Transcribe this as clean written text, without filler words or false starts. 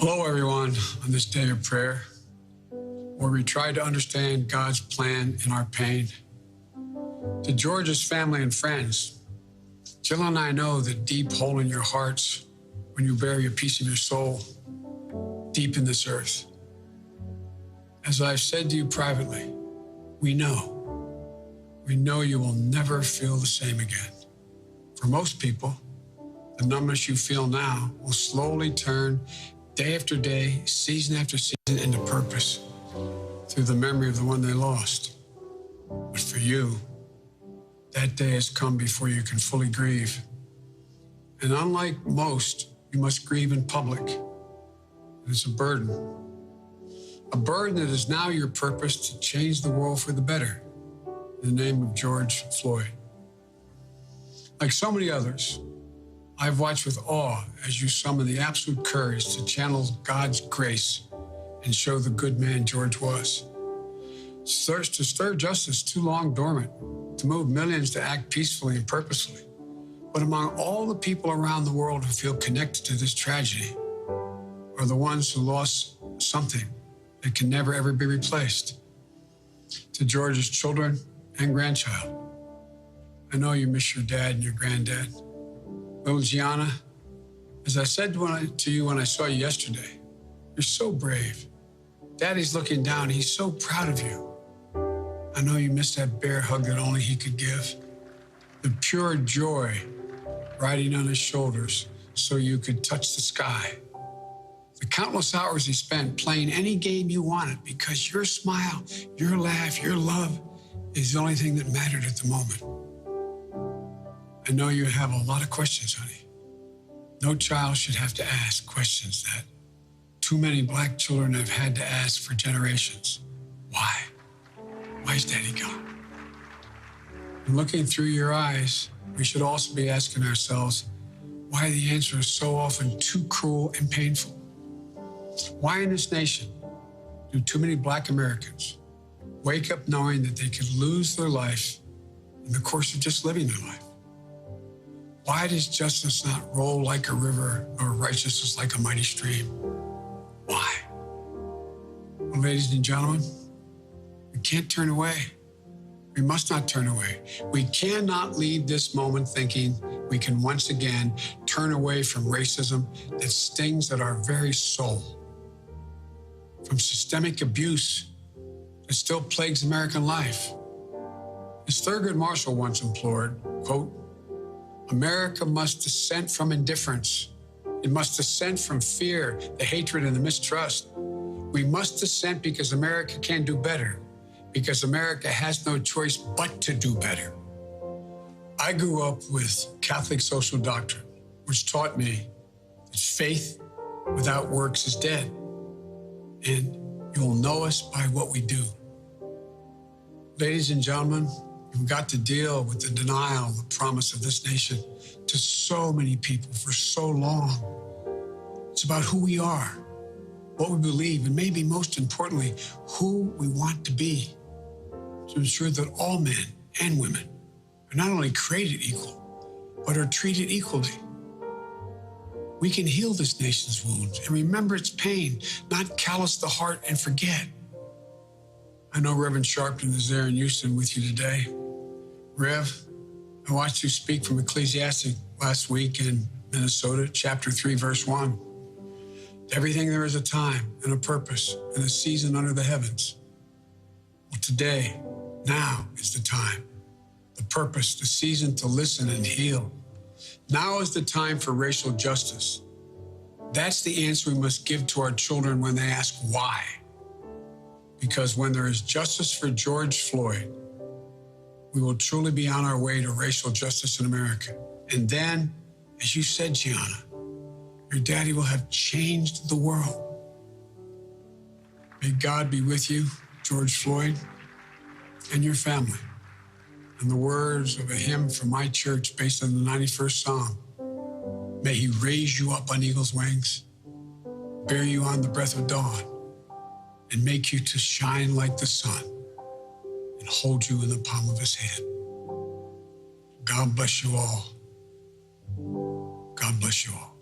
Hello, everyone, on this day of prayer, where we try to understand God's plan in our pain. To George's family and friends, Jill and I know the deep hole in your hearts when you bury a piece of your soul deep in this earth. As I've said to you privately, we know you will never feel the same again. For most people, the numbness you feel now will slowly turn day after day, season after season into purpose through the memory of the one they lost. But for you, that day has come before you can fully grieve. And unlike most, you must grieve in public. It's a burden that is now your purpose to change the world for the better in the name of George Floyd. Like so many others, I've watched with awe as you summon the absolute courage to channel God's grace and show the good man George was. To stir justice too long dormant, to move millions to act peacefully and purposefully. But among all the people around the world who feel connected to this tragedy are the ones who lost something that can never ever be replaced. To George's children and grandchild, I know you miss your dad and your granddad. Little Gianna, as I said to you when I saw you yesterday, you're so brave. Daddy's looking down. He's so proud of you. I know you miss that bear hug that only he could give. The pure joy riding on his shoulders so you could touch the sky. The countless hours he spent playing any game you wanted because your smile, your laugh, your love is the only thing that mattered at the moment. I know you have a lot of questions, honey. No child should have to ask questions that too many Black children have had to ask for generations. Why? Why is Daddy gone? And looking through your eyes, we should also be asking ourselves why the answer is so often too cruel and painful. Why in this nation do too many Black Americans wake up knowing that they could lose their life in the course of just living their life? Why does justice not roll like a river or righteousness like a mighty stream? Why? Well, ladies and gentlemen, we can't turn away. We must not turn away. We cannot leave this moment thinking we can once again turn away from racism that stings at our very soul, from systemic abuse that still plagues American life. As Thurgood Marshall once implored, quote, America must dissent from indifference. It must dissent from fear, the hatred, and the mistrust. We must dissent because America can do better, because America has no choice but to do better. I grew up with Catholic social doctrine, which taught me that faith without works is dead, and you will know us by what we do. Ladies and gentlemen, we've got to deal with the denial of the promise of this nation to so many people for so long. It's about who we are, what we believe, and maybe most importantly, who we want to be, to ensure that all men and women are not only created equal, but are treated equally. We can heal this nation's wounds and remember its pain, not callous the heart and forget. I know Reverend Sharpton is there in Houston with you today. Rev, I watched you speak from Ecclesiastes last week in Minnesota, chapter 3, verse 1. To everything there is a time and a purpose and a season under the heavens. Well, today, now is the time, the purpose, the season to listen and heal. Now is the time for racial justice. That's the answer we must give to our children when they ask why. Because when there is justice for George Floyd, we will truly be on our way to racial justice in America. And then, as you said, Gianna, your daddy will have changed the world. May God be with you, George Floyd, and your family. In the words of a hymn from my church based on the 91st Psalm, may he raise you up on eagle's wings, bear you on the breath of dawn, and make you to shine like the sun, and hold you in the palm of his hand. God bless you all. God bless you all.